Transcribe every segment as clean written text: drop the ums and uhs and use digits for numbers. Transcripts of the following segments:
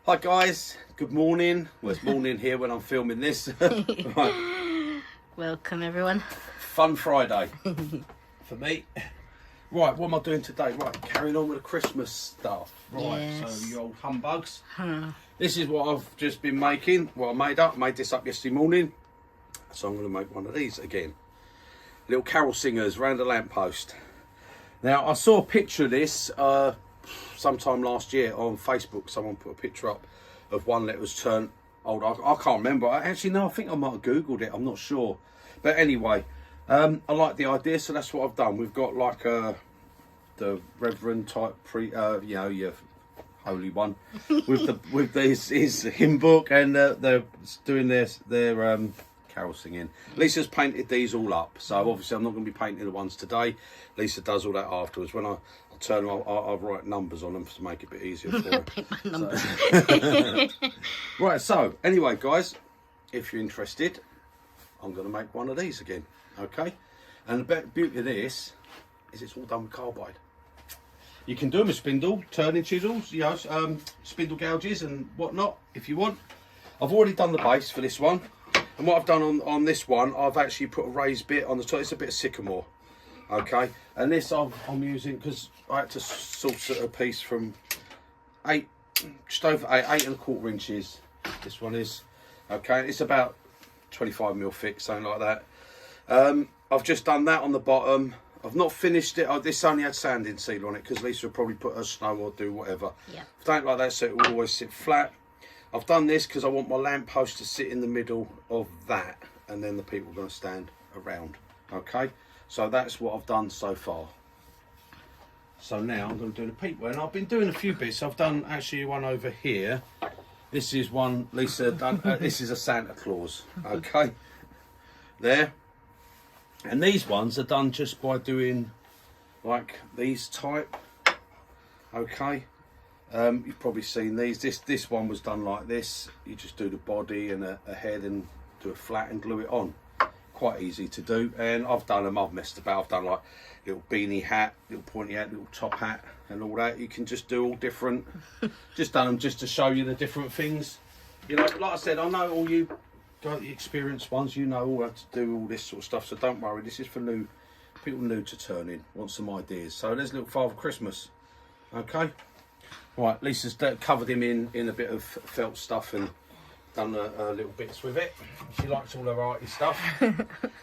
Hi guys, good morning. Well, it's morning here when I'm filming this. Right. Welcome everyone. Fun Friday for me. Right, what am I doing today? Right, carrying on with the Christmas stuff. Right, Yes. so you old humbugs. This is what I've just been making. What I made this up yesterday morning. So I'm going to make one of these again. Little carol singers round a lamppost. Now, I saw a picture of this sometime last year on Facebook. Someone put a picture up of one that was turned old. I can't remember. Actually, no, I think I might have Googled it. I'm not sure. But anyway, I like the idea, so that's what I've done. We've got like the Reverend type your holy one with his hymn book, and they're doing their carol singing. Lisa's painted these all up, so obviously I'm not going to be painting the ones today. Lisa does all that afterwards. When I turn them, I'll write numbers on them to make it a bit easier for her. Paint my numbers. So. Right, so anyway guys, if you're interested, I'm going to make one of these again, okay? And the beauty of this is it's all done with carbide. You can do them with spindle, turning chisels, spindle gouges and whatnot if you want. I've already done the base for this one. And what I've done on this one, I've actually put a raised bit on the top. It's a bit of sycamore, okay? And this I'm using because I had to source a piece from just over 8.25 inches. This one is, okay? It's about 25mm thick, something like that. I've just done that on the bottom. I've not finished it. This only had sanding seal on it because Lisa will probably put her snow or do whatever. Yeah. I've done it like that so it will always sit flat. I've done this because I want my lamppost to sit in the middle of that, and then the people are going to stand around. Okay, so that's what I've done so far. So now I'm going to do the people, and I've been doing a few bits. I've done actually one over here. This is one Lisa done. This is a Santa Claus. Okay, there. And these ones are done just by doing like these type. Okay. You've probably seen these. This one was done like this. You just do the body and a head and do a flat and glue it on. Quite easy to do. And I've done them. I've messed about. I've done like little beanie hat, little pointy hat, little top hat, and all that. You can just do all different. Just done them just to show you the different things. You know, like I said, I know all you got the experienced ones. You know all how to do all this sort of stuff. So don't worry. This is for people new to turning. Want some ideas? So there's little Father Christmas. Okay. Right, Lisa's covered him in a bit of felt stuff and done little bits with it. She likes all her arty stuff.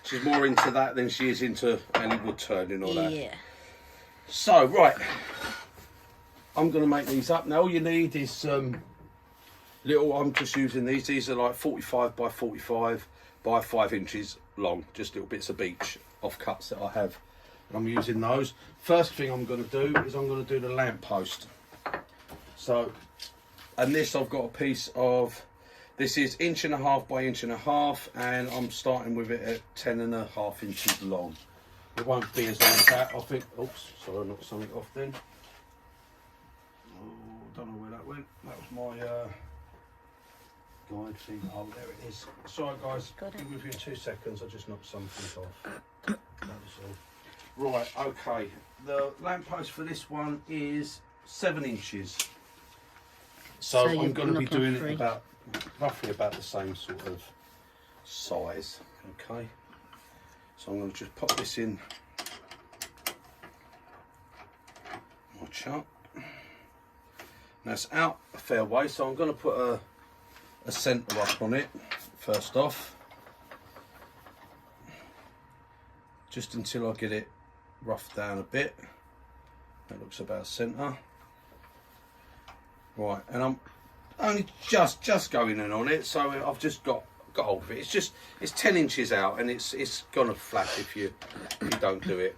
She's more into that than she is into any wood turning or that. Yeah. So, right, I'm going to make these up. Now, all you need is I'm just using these. These are like 45 by 45 by 5 inches long. Just little bits of beech offcuts that I have. I'm using those. First thing I'm going to do is I'm going to do the lamppost. So, and this I've got a piece of, this is 1.5 inches by 1.5 inches, and I'm starting with it at 10.5 inches long. It won't be as long as that, I think. Oops, sorry, I knocked something off then. Oh, don't know where that went. That was my guide thing. Oh, there it is. Sorry guys, be with you in 2 seconds. I just knocked something off. That was all. Right, okay. The lamppost for this one is 7 inches. So I'm going to be doing it about roughly about the same sort of size. Okay. So I'm going to just pop this in my chart. Now it's out a fair way, so I'm going to put a centre up on it first off, just until I get it roughed down a bit. That looks about centre. Right, and I'm only just going in on it, so I've just got hold of it. It's 10 inches out, and it's gonna flap if you don't do it.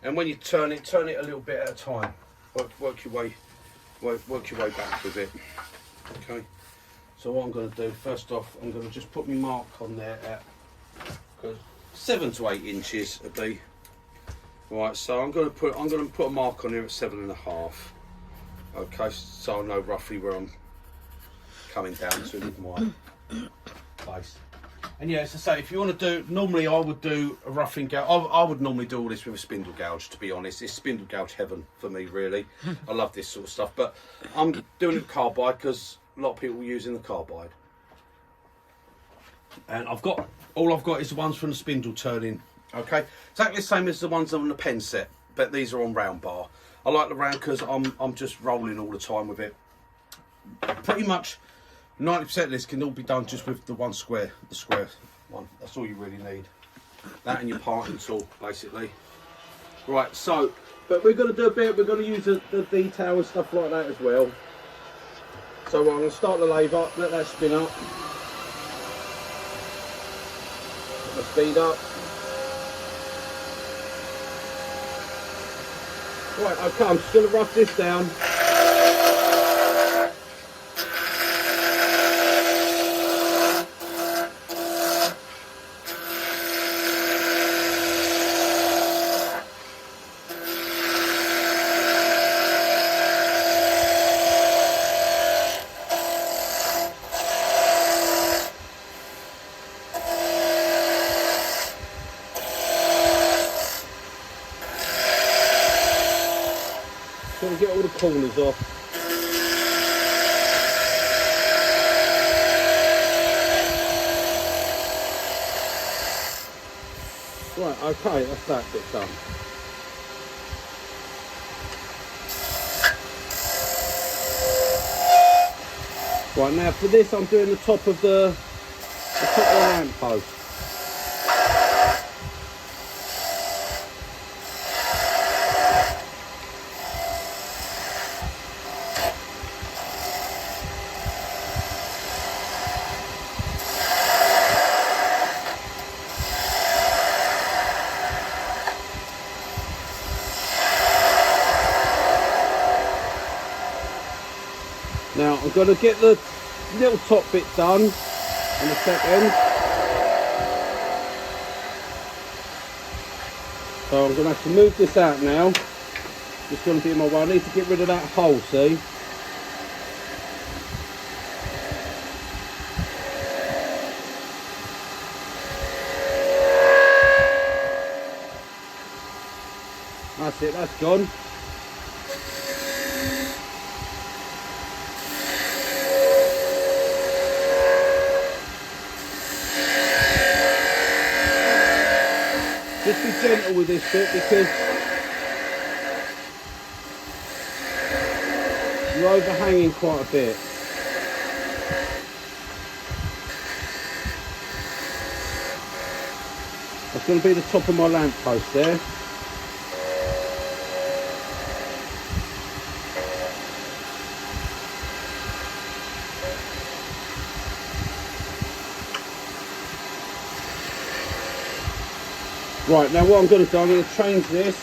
And when you turn it a little bit at a time. Work your way back with it. Okay. So what I'm going to do first off, I'm going to just put my mark on there at 7 to 8 inches would be. Right, so I'm going to put a mark on here at 7.5. Okay, so I know roughly where I'm coming down to with my base. And yeah, as I say, if you want to do, normally I would do a roughing gouge. I would normally do all this with a spindle gouge, to be honest. It's spindle gouge heaven for me, really. I love this sort of stuff. But I'm doing it carbide because a lot of people using the carbide. And all I've got is the ones from the spindle turning. Okay, exactly the same as the ones on the pen set, but these are on round bar. I like the round because I'm just rolling all the time with it. Pretty much 90% of this can all be done just with the one square, the square one. That's all you really need. That and your parting tool, basically. Right, so, but we're going to do a bit, we're going to use the detail and stuff like that as well. So I'm going to start the lathe up, let that spin up. Let the speed up. Right, okay, I'm just going to rough this down. So we get all the corners off. Right, okay, that's that bit done. Right, now for this I'm doing the top of the lamp post. Now I'm going to get the little top bit done in a second. So I'm going to have to move this out now. It's going to be in my way. I need to get rid of that hole, see? That's it, that's gone. Just be gentle with this bit because you're overhanging quite a bit. That's going to be the top of my lamp post there. Right, now what I'm going to do, I'm going to change this.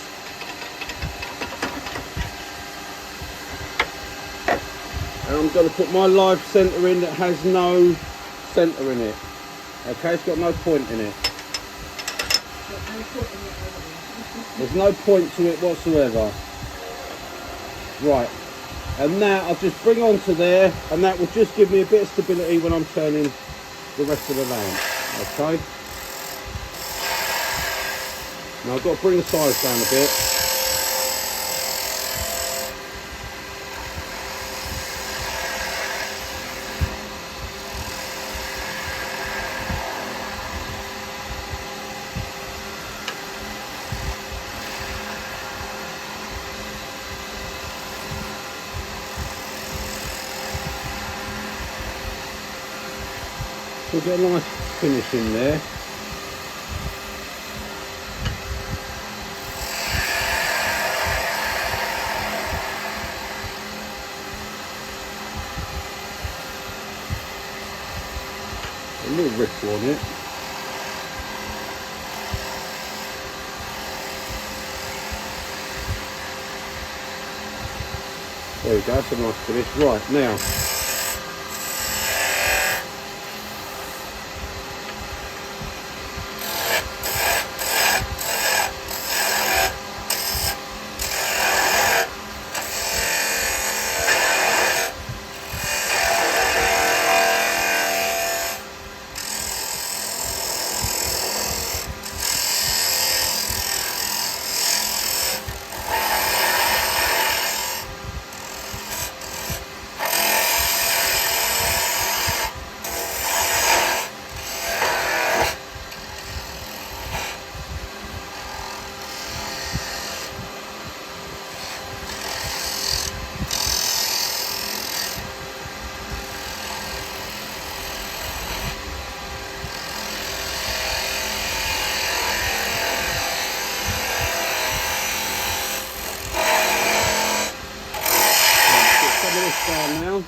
And I'm going to put my live centre in that has no centre in it. Okay, it's got no point in it. There's no point to it whatsoever. Right, and now I'll just bring onto there, and that will just give me a bit of stability when I'm turning the rest of the lamp. Okay. Now I've got to bring the size down a bit. So get a nice finish in there. A little ripple on it. There we go, that's a nice finish. Right, now down now.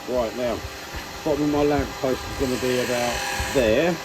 Right, now, bottom of my lamp post is going to be about there.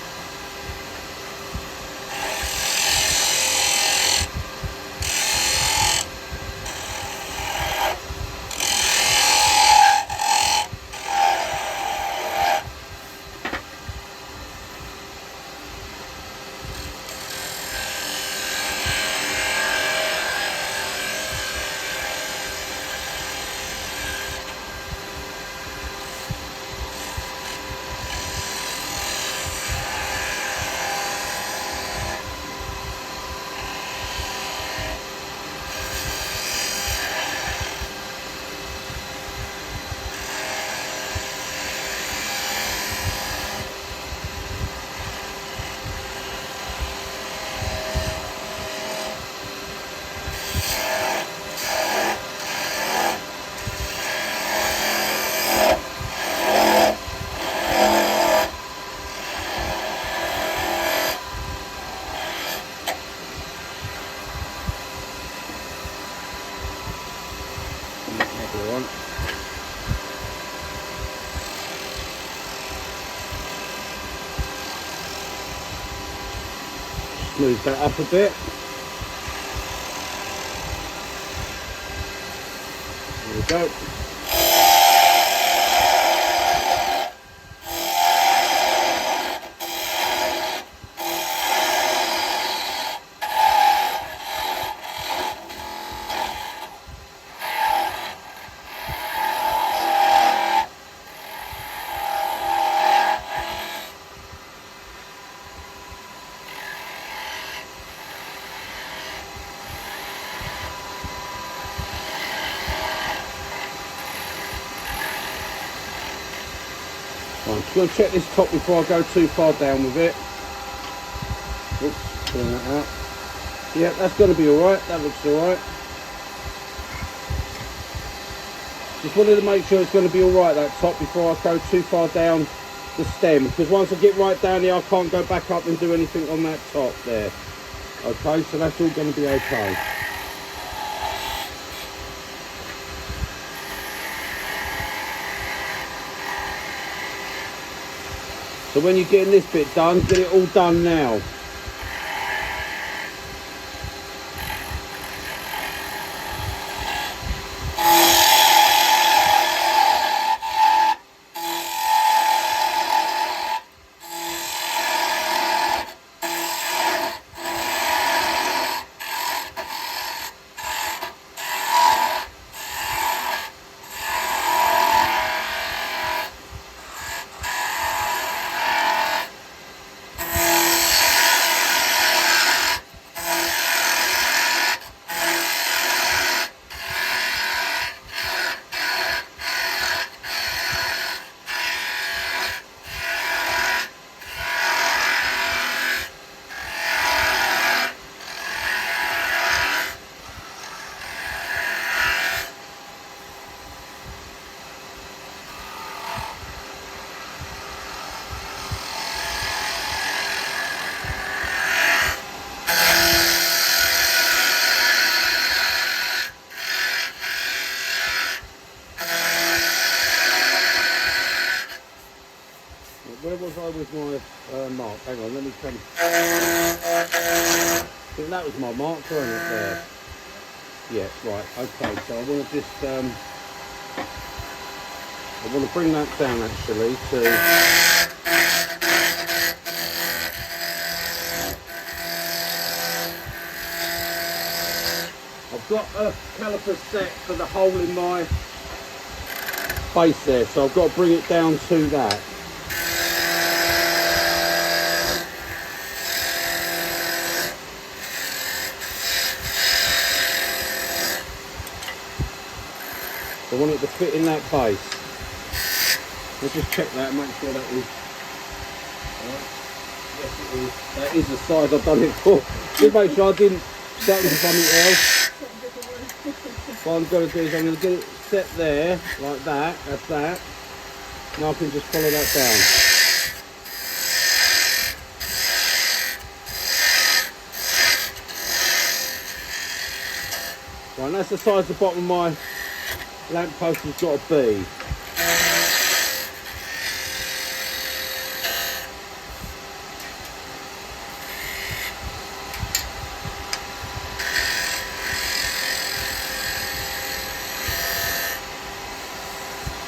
Move that up a bit. There we go. I'm just going to check this top before I go too far down with it. Oops, pulling that out. Yeah, that's going to be alright. That looks alright. Just wanted to make sure it's going to be alright, that top, before I go too far down the stem. Because once I get right down here, I can't go back up and do anything on that top there. Okay, so that's all going to be okay. So when you're getting this bit done, get it all done now. Where was I with my mark? Hang on, let me come. I think that was my mark, wasn't it, there? Yeah, right, okay, so I want to just, I want to bring that down actually to, I've got a caliper set for the hole in my base there, so I've got to bring it down to that. I want it to fit in that base. Let's just check that and make sure that is. Right. Yes, it is. That is the size I've done it for. Just make sure I didn't something for something else. What I'm going to do is I'm going to get it set there, like that, that's that. Now I can just follow that down. Right, and that's the size the bottom of my lamp post has got to be.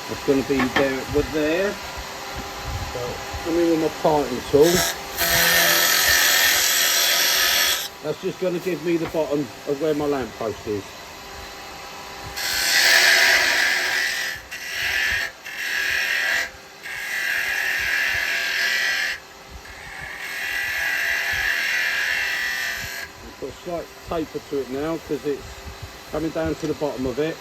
It's going to be there with there. So come in with my parting tool. That's just going to give me the bottom of where my lamp post is. Got a slight taper to it now because it's coming down to the bottom of it.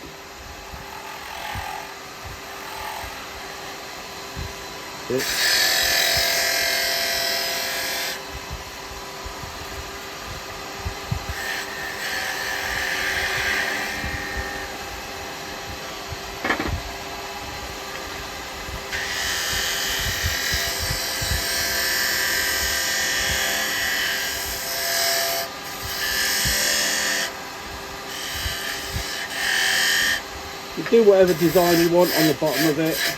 You do whatever design you want on the bottom of it.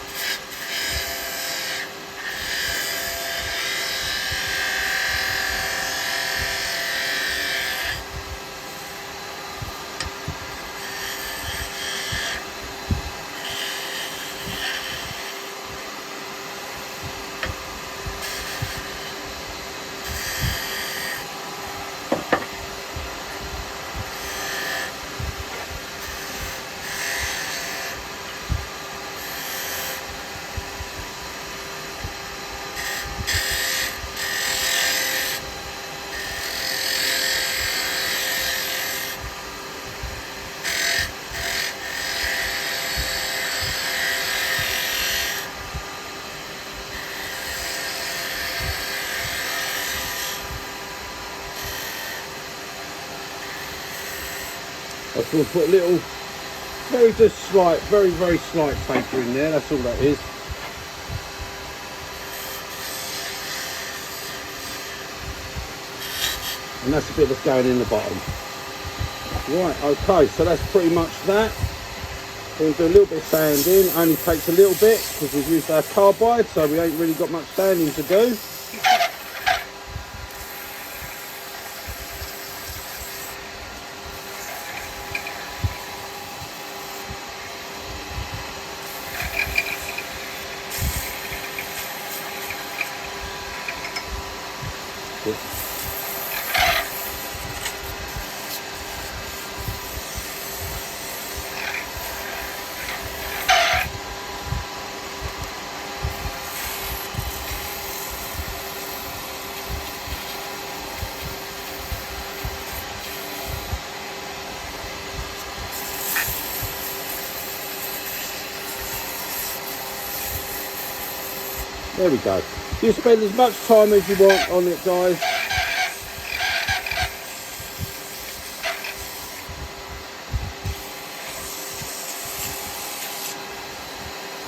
I just want to put a little, very slight taper in there, that's all that is. And that's the bit that's going in the bottom. Right, okay, so that's pretty much that. We're going to do a little bit of sanding, only takes a little bit because we've used our carbide, so we ain't really got much sanding to do. There we go. You spend as much time as you want on it, guys.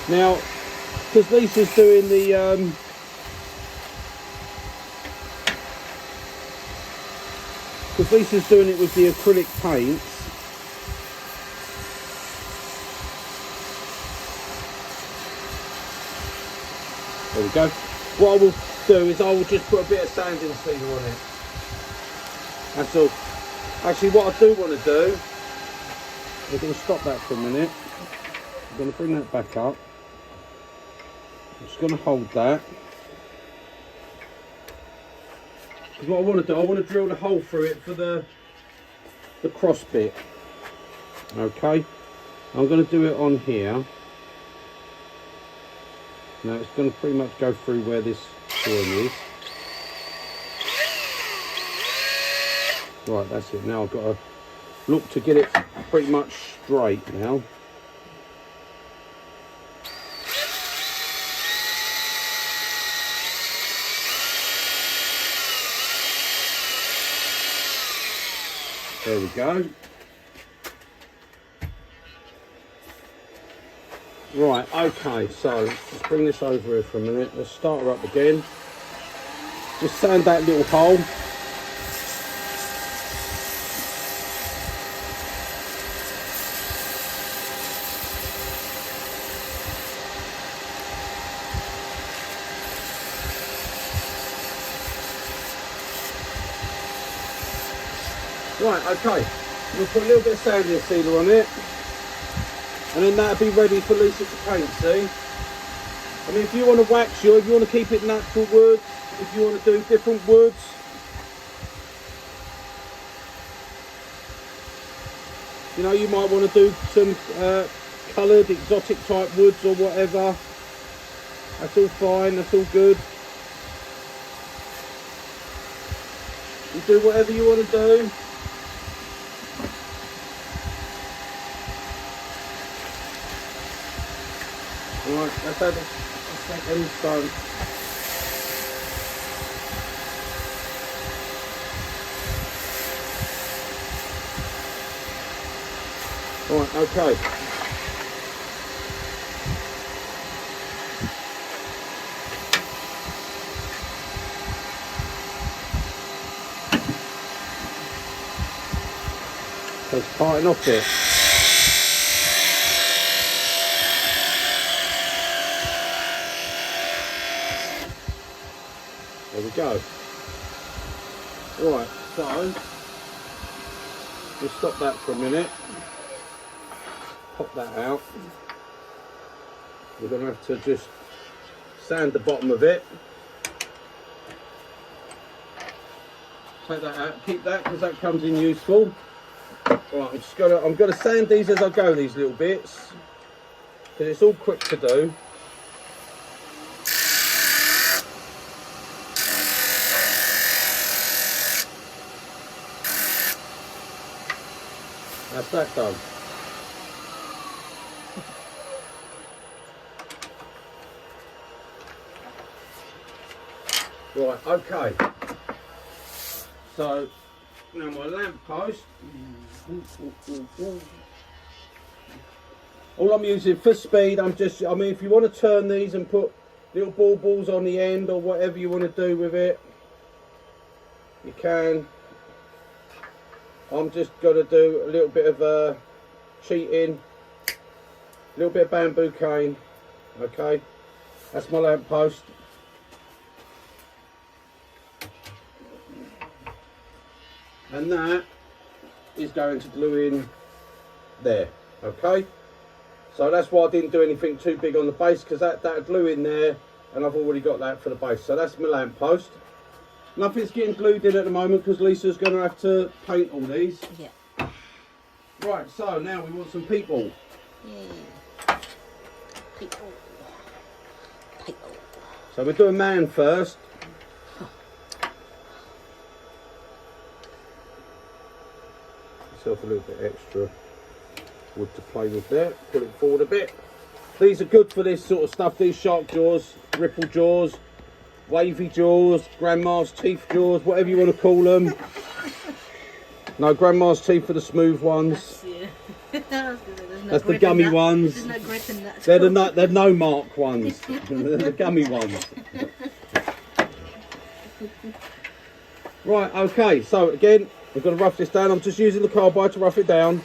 Now, because Lisa's doing the it with the acrylic paints. There we go. What I will do is I will just put a bit of sanding sealer on it. That's all. Actually, what I do want to do, we're going to stop that for a minute. I'm going to bring that back up. I'm just going to hold that. Because what I want to do, I want to drill the hole through it for the cross bit. Okay. I'm going to do it on here. Now it's going to pretty much go through where this join is. Right, that's it. Now I've got to look to get it pretty much straight now. There we go. Right, okay, so let's bring this over here for a minute. Let's start her up again. Just sand that little hole. Right, okay, we'll put a little bit of sanding sealer on it, and then that'll be ready for Lisa to paint, see? I mean, if you want to wax yours, if you want to keep it natural wood, if you want to do different woods, you know, you might want to do some coloured, exotic type woods or whatever. That's all fine, that's all good. You do whatever you want to do. Right, let's have a second stone. Right, okay. So it's parting off there. There we go. Right, so we'll stop that for a minute. Pop that out. We're going to have to just sand the bottom of it. Take that out. Keep that because that comes in useful. Right, I'm going to sand these as I go. These little bits because it's all quick to do. That's that done. Right, okay. So now my lamp post. All I'm using for speed, I mean, if you want to turn these and put little baubles on the end or whatever you want to do with it, you can. I'm just going to do a little bit of cheating, a little bit of bamboo cane, okay, that's my lamp post. And that is going to glue in there, okay, so that's why I didn't do anything too big on the base because that glue in there and I've already got that for the base. So that's my lamp post. Nothing's getting glued in at the moment because Lisa's going to have to paint all these. Yeah. Right, so now we want some people. Yay. People. People. So we're doing man first. Yourself a little bit extra wood to play with there. Pull it forward a bit. These are good for this sort of stuff. These shark jaws, ripple jaws, wavy jaws, grandma's teeth jaws, whatever you want to call them. No, grandma's teeth are the smooth ones. That's the gummy ones. They're no mark ones. They're the gummy ones. Right, okay, so again, we've got to rough this down. I'm just using the carbide to rough it down.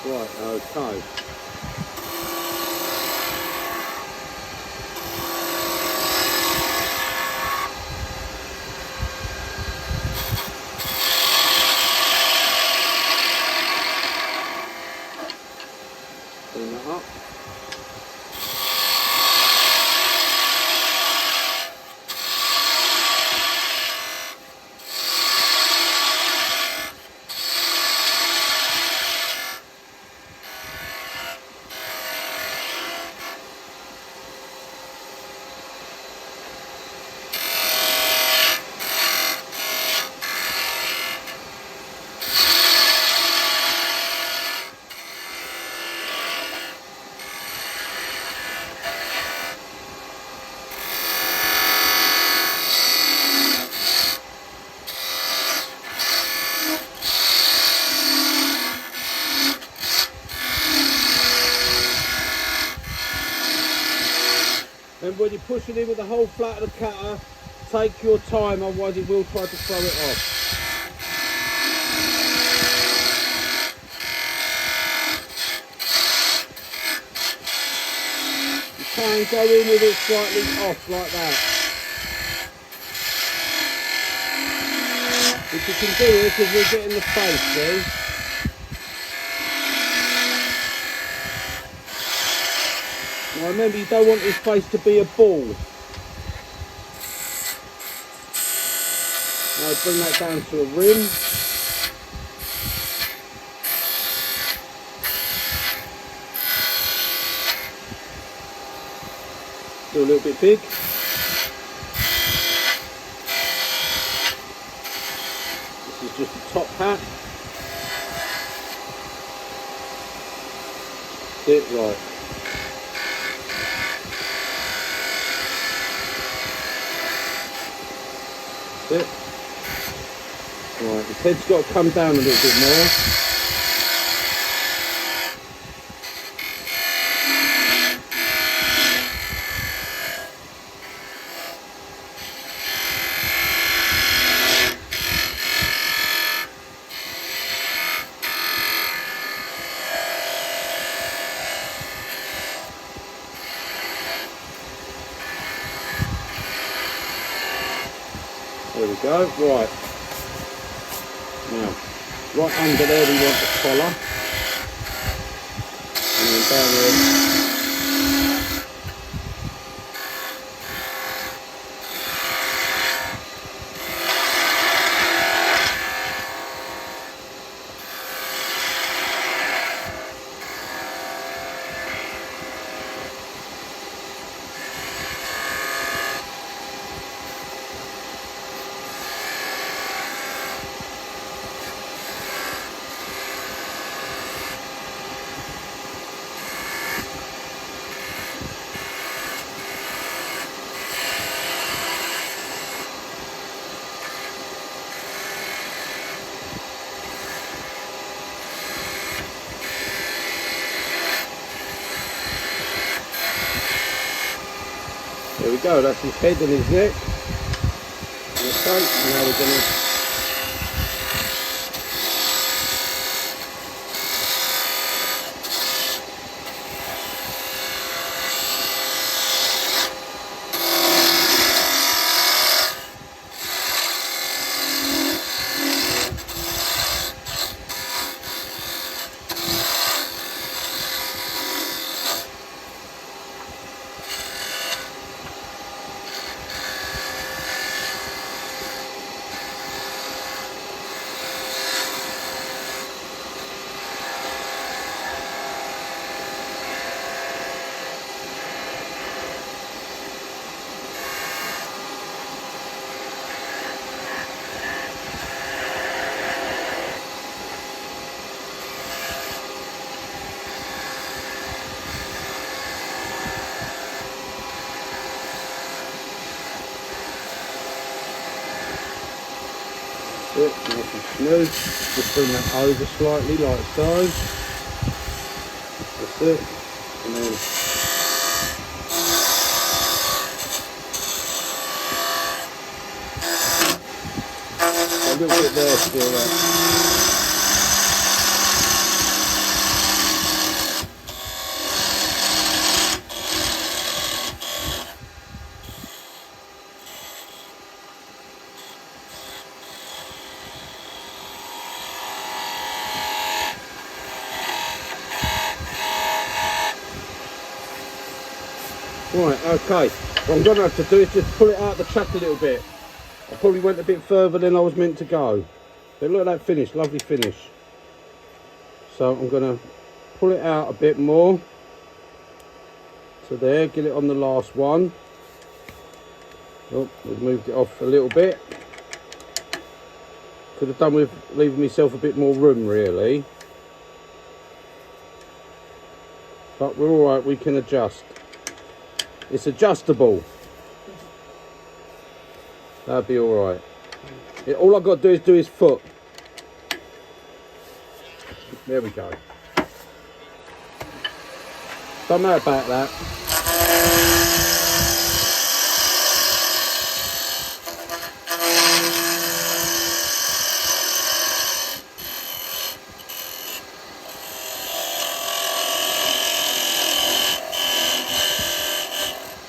Right, okay. Clean that up. And when you're pushing in with the whole flat of the cutter, take your time, otherwise it will try to throw it off. You can go in with it slightly off like that. Which you can do here because we're getting the face, see? Now remember, you don't want this face to be a ball. Now bring that down to a rim. Do a little bit big. This is just the top hat. That's it, right. It. Right, the head's got to come down a little bit more. There we go, right. Now, right under there we want the collar. And then down here. There we go, that's his head and his neck. Okay, now we're going to it, nice and smooth. Just bring that over slightly like so. That's it. And then a little bit there still there. Right, okay. What I'm going to have to do is just pull it out of the chuck a little bit. I probably went a bit further than I was meant to go. But look at that finish, lovely finish. So I'm going to pull it out a bit more. To there, get it on the last one. Oh, we've moved it off a little bit. Could have done with leaving myself a bit more room really. But we're alright, we can adjust. It's adjustable. That'll be alright. All I've got to do is do his foot. There we go. Don't know about that.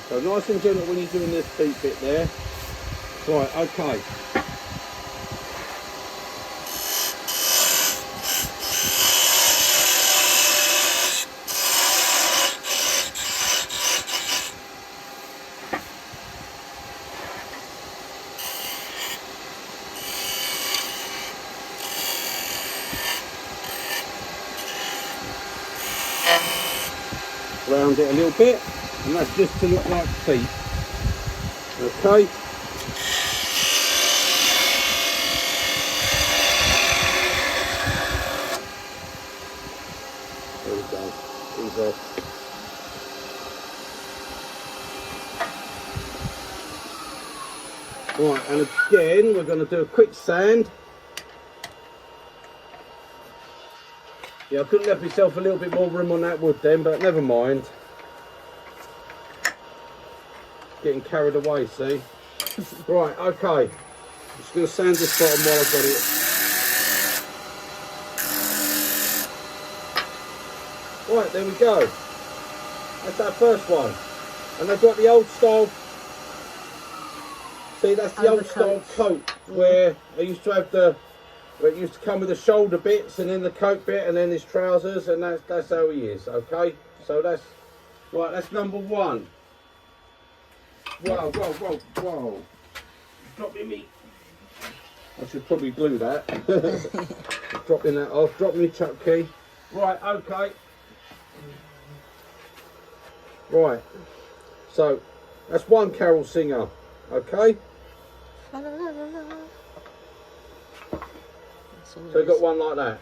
So nice and gentle when you're doing this deep bit there. Right, okay. Round it a little bit, and that's just to look like feet. Okay. There we go. These off. Right, and again we're going to do a quick sand. Yeah, I couldn't left myself a little bit more room on that wood then, but never mind. Getting carried away, see? Right, okay. I'm just going to sand this bottom while I've got it. Right, there we go. That's that first one. And they've got the old style. See, that's the old style coat where I used to have the. It used to come with the shoulder bits and then the coat bit and then his trousers, and that's how he is, okay? So that's right, that's number one. Whoa, whoa, whoa, whoa. Dropping me. I should probably glue that. Dropping that off, dropping me chuck key. Right, okay. Right. So that's one carol singer, okay? So you got one like that?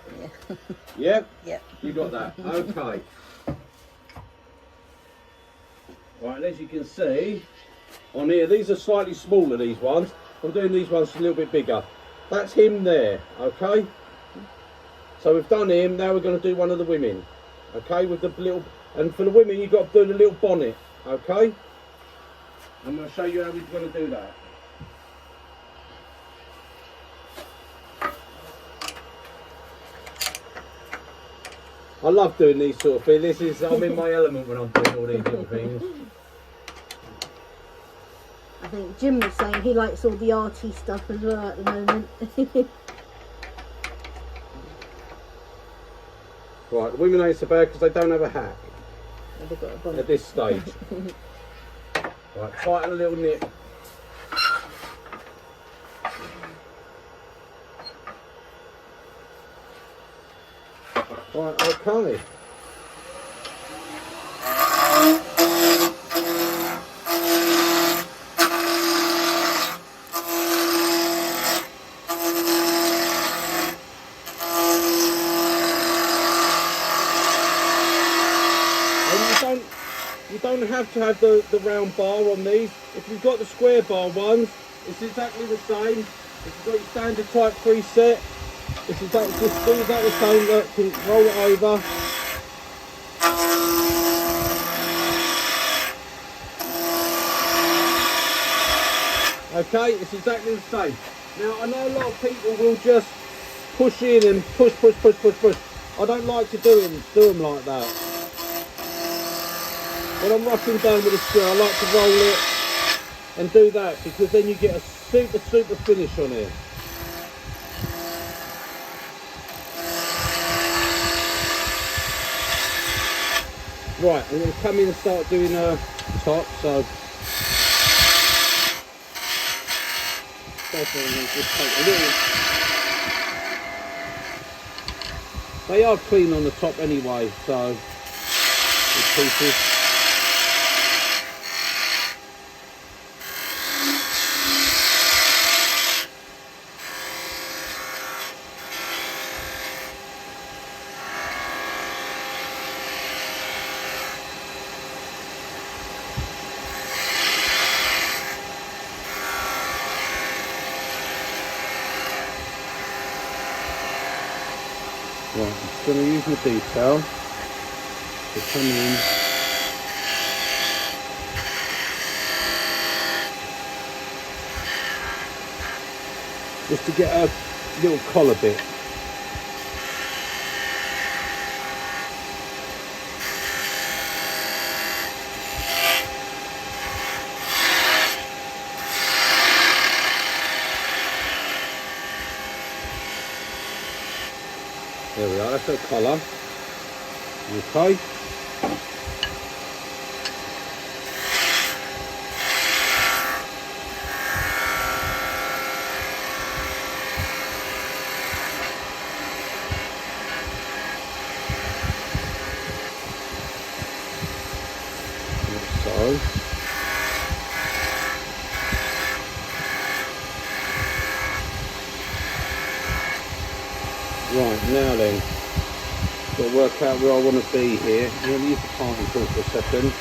Yeah. Yeah? Yeah. You got that? Okay. Right, and as you can see, on here, these are slightly smaller, these ones. I'm doing these ones a little bit bigger. That's him there, okay? So we've done him, now we're going to do one of the women. Okay, with the little, and for the women you've got to do the little bonnet, okay? I'm going to show you how we're going to do that. I love doing these sort of things. I'm in my element when I'm doing all these little things. I think Jim was saying he likes all the arty stuff as well at the moment. Right, the women ain't so bad because they don't have a hat They've got a bonnet. at this stage. Right, tighten a little nip. Right, okay. You don't have to have the round bar on these. If you've got the square bar ones, it's exactly the same. If you've got your standard type preset, it's exactly, just do exactly the same. Look, you can roll it over. Okay, it's exactly the same. Now I know a lot of people will just push in and push. I don't like to do them like that. When I'm roughing down with a screw, I like to roll it and do that, because then you get a super finish on it. Right, I'm going to come in and start doing a top, so definitely just take a little. They are clean on the top anyway, so these pieces. Right, I'm just going to use my detail to come in. Just to get a little collar bit. There we are, that's a collar. Okay. So. Right, now then, got to work out where I want to be here. I'm going to use the parting tool for a second.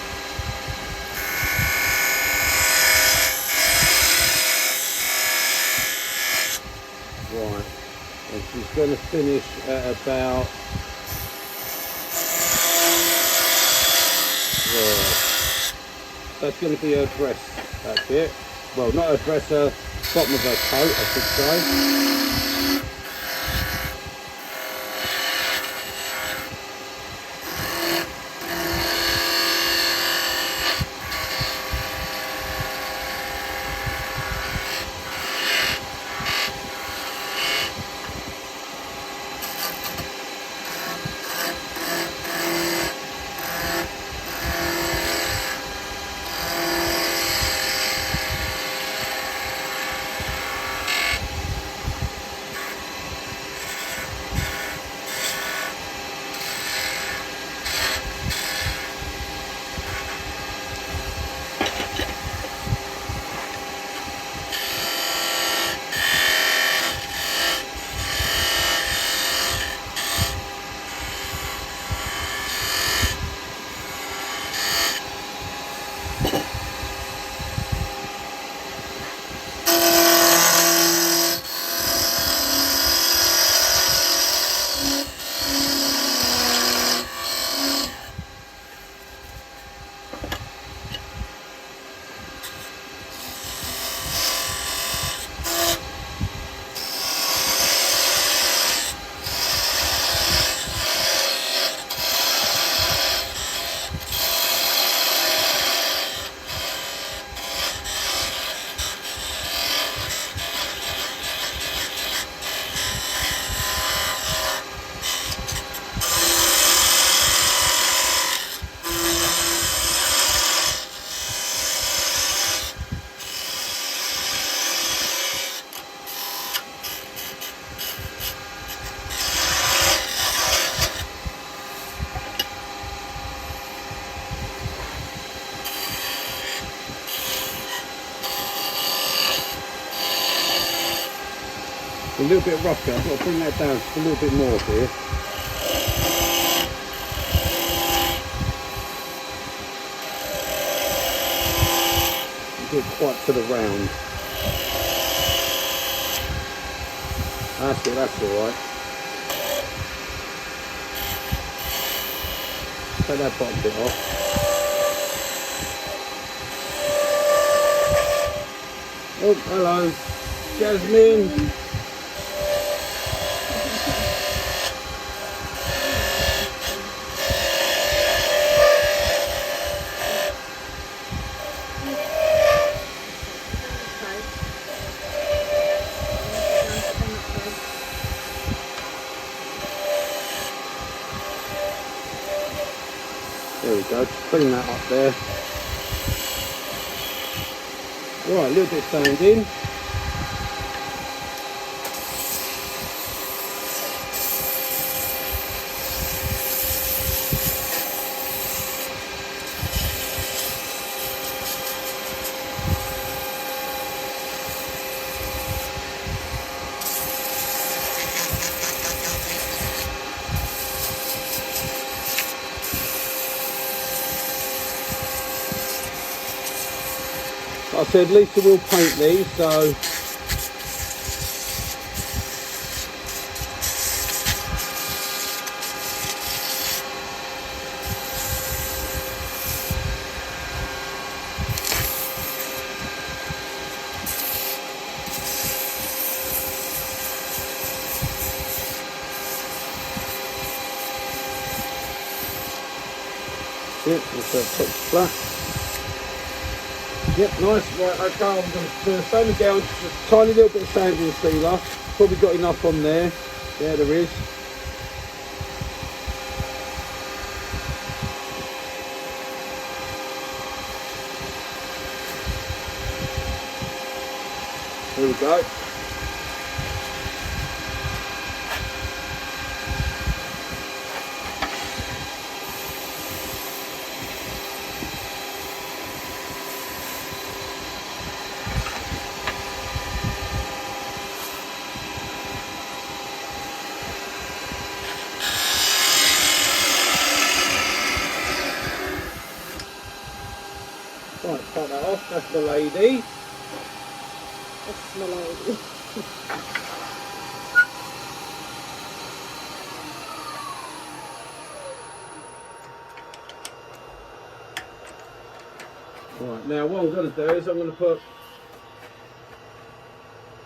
Right, and she's going to finish at about that's going to be her dress, that bit. Well, not her dress, her bottom of her coat, I should say. A little bit rough here. I've got to bring that down just a little bit more here. Do it quite to the round. That's it, that's alright. Take that bottom bit off. Oh, hello, Jasmine. There we go, just clean that up there. Right, a little bit of sanding. Like I said, Lisa will paint these, so yep, just put it flat. Yep, nice. Right, okay, I'm going to do the same again, just a tiny little bit of sanding sealer. Probably got enough on there. Yeah, there is. There we go. Right, cut that off, that's the lady. That's my lady. Right, now what I'm going to do is I'm going to put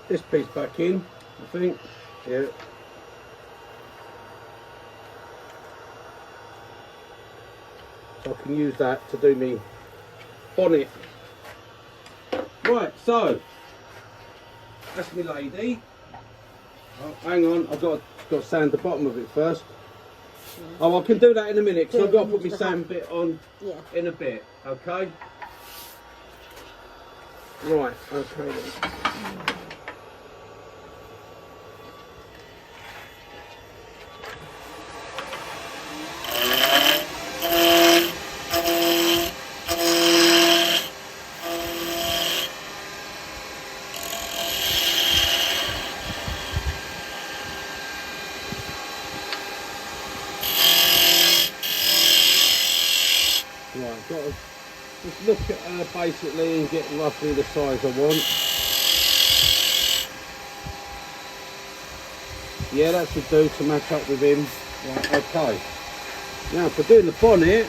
this piece back in, I think. Yeah. So I can use that to do me bonnet. Right, so that's my lady. Oh, hang on, I've got to sand the bottom of it first. Yeah. Oh, I can do that in a minute because Yeah, I've got to put use my the sand bit on Yeah. in a bit, okay? Right, okay then. Right, got to just look at her basically and get roughly the size I want. Yeah, that should do to match up with him. Right, okay. Now for doing the bonnet,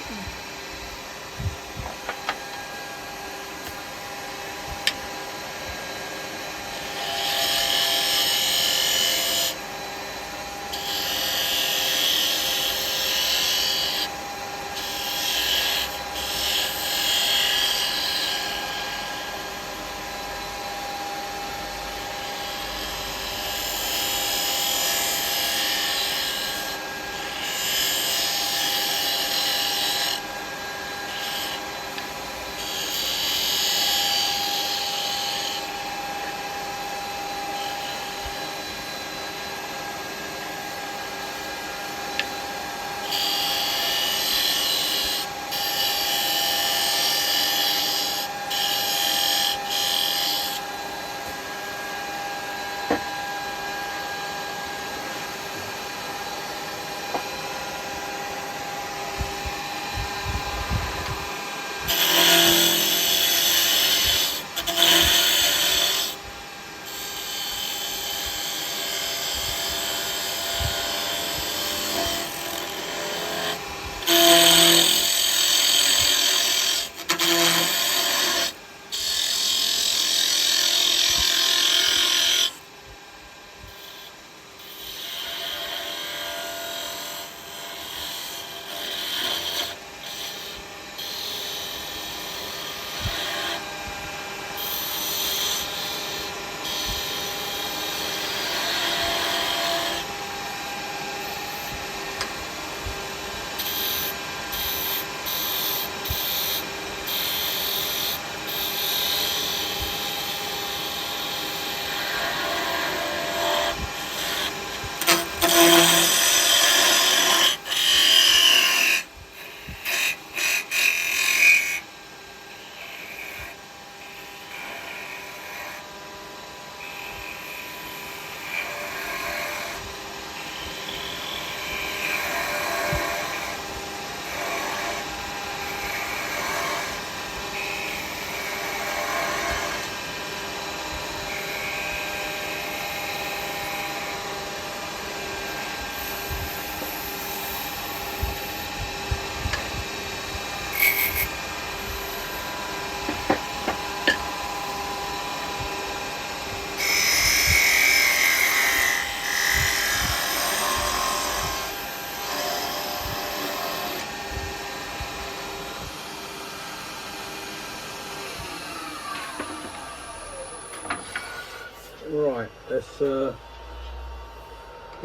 Right, let's get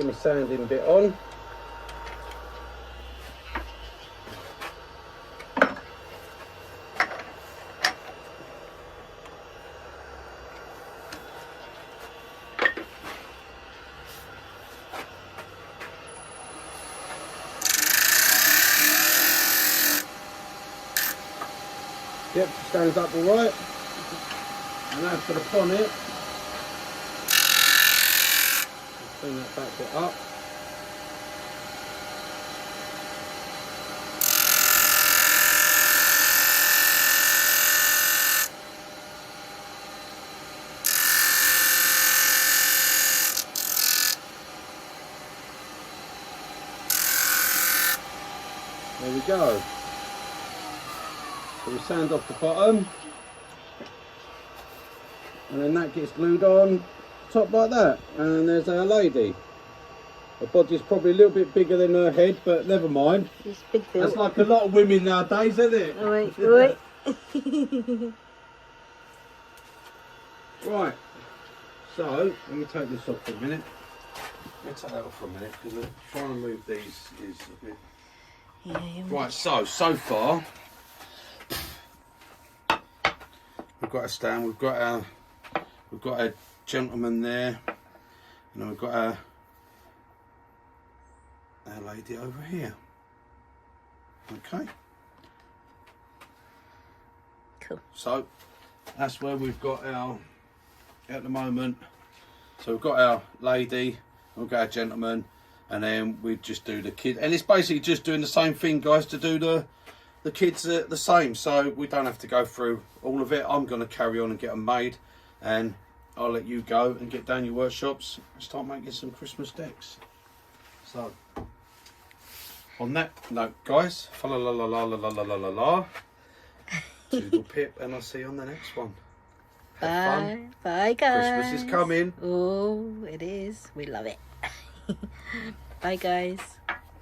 my sanding bit on. Yep, stands up all right. And now for the bonnet. Clean that back bit up. There we go. So we sand off the bottom, and then that gets glued on top like that. And there's our lady. Her body's probably a little bit bigger than her head, but never mind. It's big built. That's like a lot of women nowadays, isn't it? Oh, wait, wait. Right. So let me take this off for a minute. Let me take that off for a minute because trying to move these is a bit. Yeah, Right. So far. We've got a stand, we've got a gentleman there, and then we've got our lady over here. Okay. Cool. So that's where we've got our at the moment. So we've got our lady, we've got our gentleman, and then we just do the kid, and it's basically just doing the same thing, guys, to do the kids are the same, so we don't have to go through all of it. I'm going to carry on and get them made, and I'll let you go and get down your workshops and start making some Christmas decks. So on that note, guys, fa la la la la la la la la la, toodle pip, and I'll see you on the next one. Have fun. Bye guys. Christmas is coming. Oh, it is. We love it. Bye guys.